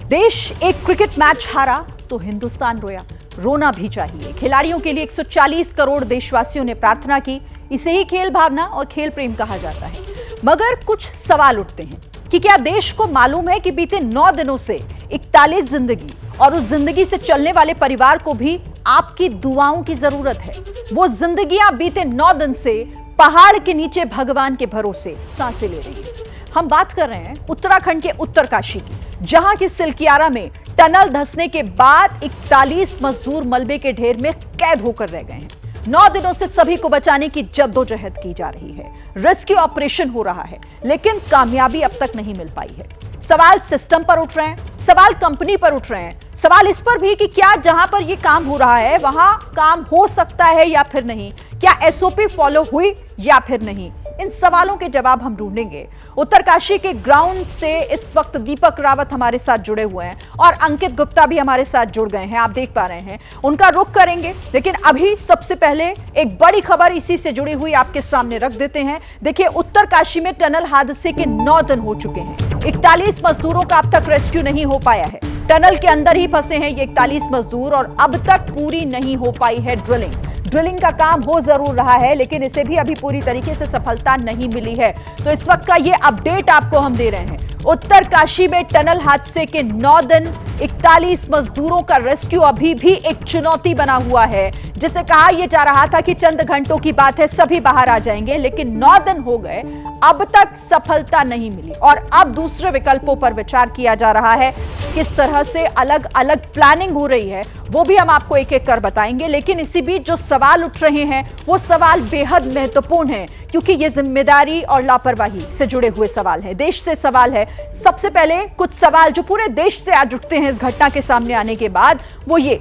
देश एक cricket match हारा तो हिंदुस्तान रोया। रोना भी चाहिए। खिलाड़ियों के लिए 140 करोड़ देशवासियों ने प्रार्थना की। इसे ही खेल भावना और खेल प्रेम कहा जाता है। मगर कुछ सवाल उठते हैं कि क्या देश को मालूम है कि बीते 9 दिनों से 41 जिंदगी और उस जिंदगी से चलने वाले परिवार को भी आपकी दुआओं की जरूरत है। वो जिंदगियां बीते 9 दिन से पहाड़ के नीचे भगवान के भरोसे सांसें ले रही है। हम बात कर रहे हैं उत्तराखंड के उत्तरकाशी की, जहां की सिलकियारा में टनल धंसने के बाद 41 मजदूर मलबे के ढेर में कैद होकर रह गए हैं। 9 दिनों से सभी को बचाने की जद्दोजहद की जा रही है। रेस्क्यू ऑपरेशन हो रहा है, लेकिन कामयाबी अब तक नहीं मिल पाई है। सवाल सिस्टम पर उठ रहे हैं, सवाल कंपनी पर उठ रहे हैं, सवाल इस पर भी कि क्या जहां पर यह काम हो रहा है वहां काम हो सकता है या फिर नहीं, क्या एसओपी फॉलो हुई या फिर नहीं। इन सवालों के जवाब हम ढूंढेंगे। उत्तरकाशी के ग्राउंड से इस वक्त दीपक रावत हमारे साथ जुड़े हुए हैं और अंकित गुप्ता भी हमारे साथ जुड़ गए हैं। आप देख पा रहे हैं, उनका रुख करेंगे, लेकिन अभी सबसे पहले एक बड़ी खबर इसी से जुड़ी हुई आपके सामने रख देते हैं। देखिए, उत्तरकाशी में टनल हादसे के 9 दिन हो चुके हैं। 41 मजदूरों का अब तक रेस्क्यू नहीं हो पाया है। टनल के अंदर ही फंसे हैं ये 41 मजदूर और अब तक पूरी नहीं हो पाई है ड्रिलिंग का काम हो जरूर रहा है, लेकिन इसे भी अभी पूरी तरीके से सफलता नहीं मिली है। तो इस वक्त का ये अपडेट आपको हम दे रहे हैं। उत्तरकाशी में टनल हादसे के 9 दिन, 41 मजदूरों का रेस्क्यू अभी भी एक चुनौती बना हुआ है। जिसे कहा यह जा रहा था कि चंद घंटों की बात है, सभी बाहर आ जाएंगे, लेकिन 9 दिन हो गए, अब तक सफलता नहीं मिली और अब दूसरे विकल्पों पर विचार किया जा रहा है। किस तरह से अलग अलग प्लानिंग हो रही है वो भी हम आपको एक एक कर बताएंगे। लेकिन इसी बीच जो सवाल उठ रहे हैं वो सवाल बेहद महत्वपूर्ण हैं, क्योंकि ये जिम्मेदारी और लापरवाही से जुड़े हुए सवाल है, देश से सवाल है। सबसे पहले कुछ सवाल जो पूरे देश से आज उठते हैं इस घटना के सामने आने के बाद, वो ये,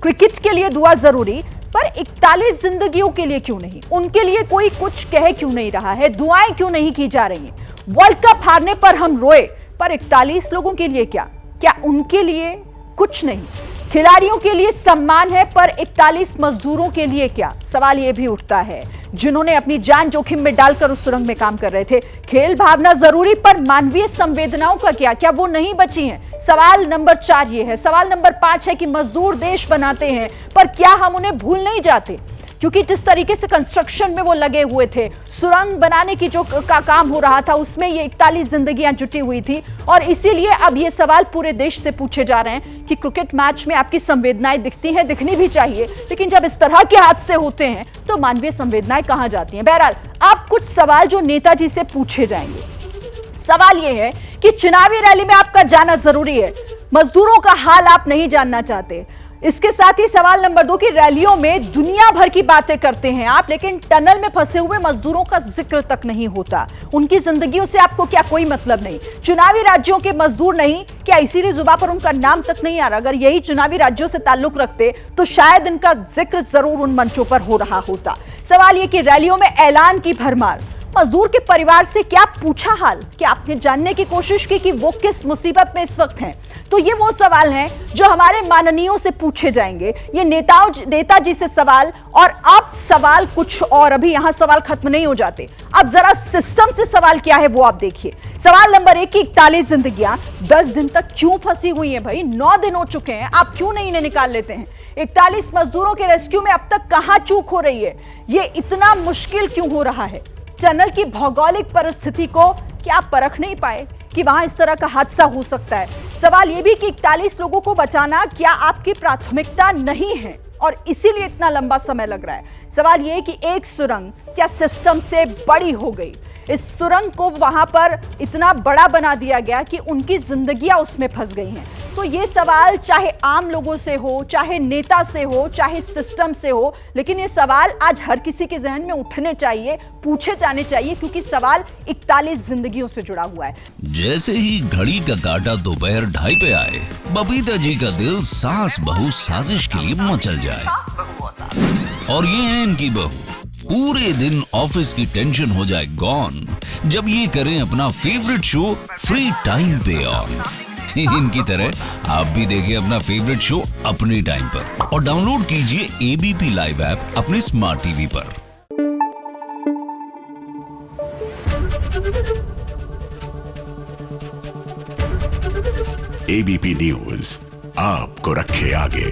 क्रिकेट के लिए दुआ जरूरी, पर 41 जिंदगियों के लिए क्यों नहीं? उनके लिए कोई कुछ कह क्यों नहीं रहा है? दुआएं क्यों नहीं की जा रही हैं? वर्ल्ड कप हारने पर हम रोए, पर 41 लोगों के लिए क्या उनके लिए कुछ नहीं? खिलाड़ियों के लिए सम्मान है, पर 41 मजदूरों के लिए क्या? सवाल यह भी उठता है, जिन्होंने अपनी जान जोखिम में डालकर उस सुरंग में काम कर रहे थे। खेल भावना जरूरी, पर मानवीय संवेदनाओं का क्या वो नहीं बची हैं? सवाल नंबर 4 ये है। सवाल नंबर 5 है कि मजदूर देश बनाते हैं, पर क्या हम उन्हें भूल नहीं जाते? क्योंकि जिस तरीके से कंस्ट्रक्शन में वो लगे हुए थे, सुरंग बनाने की जो काम हो रहा था, उसमें ये 41 जिंदगियां जुटी हुई थी। और इसीलिए अब ये सवाल पूरे देश से पूछे जा रहे हैं कि क्रिकेट मैच में आपकी संवेदनाएं दिखती हैं, दिखनी भी चाहिए, लेकिन जब इस तरह के हादसे होते हैं तो मानवीय संवेदनाएं कहां जाती हैं? बहरहाल, अब कुछ सवाल जो नेताजी से पूछे जाएंगे। सवाल यह है कि चुनावी रैली में आपका जाना जरूरी है, मजदूरों का हाल आप नहीं जानना चाहते। इसके साथ ही सवाल नंबर 2 की रैलियों में दुनिया भर की बातें करते हैं आप, लेकिन टनल में फंसे हुए मजदूरों का जिक्र तक नहीं होता। उनकी जिंदगियों से आपको क्या कोई मतलब नहीं? चुनावी राज्यों के मजदूर नहीं, क्या इसीलिए जुबान पर उनका नाम तक नहीं आ रहा? अगर यही चुनावी राज्यों से ताल्लुक रखते तो शायद इनका जिक्र जरूर उन मंचों पर हो रहा होता। सवाल यह कि रैलियों में ऐलान की भरमार, मजदूर के परिवार से क्या पूछा हाल? क्या आपने जानने की कोशिश की कि वो किस मुसीबत में इस वक्त हैं? तो ये वो सवाल हैं जो हमारे माननीयों से पूछे जाएंगे, ये नेताजी से सवाल। और अब सवाल कुछ और, अभी यहां सवाल खत्म नहीं हो जाते। अब जरा सिस्टम से सवाल क्या है वो आप देखिए। सवाल नंबर 1 की 41 जिंदगियां 10 दिन तक क्यों फंसी हुई हैं? भाई 9 दिन हो चुके हैं, आप क्यों नहीं इन्हें निकाल लेते हैं? 41 मजदूरों के रेस्क्यू में अब तक कहां चूक हो रही है? ये इतना मुश्किल क्यों हो रहा है? टनल की भौगोलिक परिस्थिति को क्या आप परख नहीं पाए कि वहां इस तरह का हादसा हो सकता है? सवाल यह भी कि 41 लोगों को बचाना क्या आपकी प्राथमिकता नहीं है और इसीलिए इतना लंबा समय लग रहा है? सवाल यह कि एक सुरंग क्या सिस्टम से बड़ी हो गई? इस सुरंग को वहां पर इतना बड़ा बना दिया गया कि उनकी जिंदगियां उसमें फंस गई हैं। तो ये सवाल चाहे आम लोगों से हो, चाहे नेता से हो, चाहे सिस्टम से हो, लेकिन ये सवाल आज हर किसी के जहन में उठने चाहिए, पूछे जाने चाहिए, क्योंकि सवाल 41 जिंदगियों से जुड़ा हुआ है। जैसे ही घड़ी का काटा दोपहर 2:30 पे आए, बबीता जी का दिल सास बहू साजिश के लिए मचल जाए। और ये है इनकी बहू, पूरे दिन ऑफिस की टेंशन हो जाए गॉन जब ये करें अपना फेवरेट शो फ्री टाइम पे ऑन। इनकी तरह आप भी देखिए अपना फेवरेट शो अपने टाइम पर और डाउनलोड कीजिए एबीपी लाइव ऐप अपने स्मार्ट टीवी पर। एबीपी न्यूज आपको रखे आगे।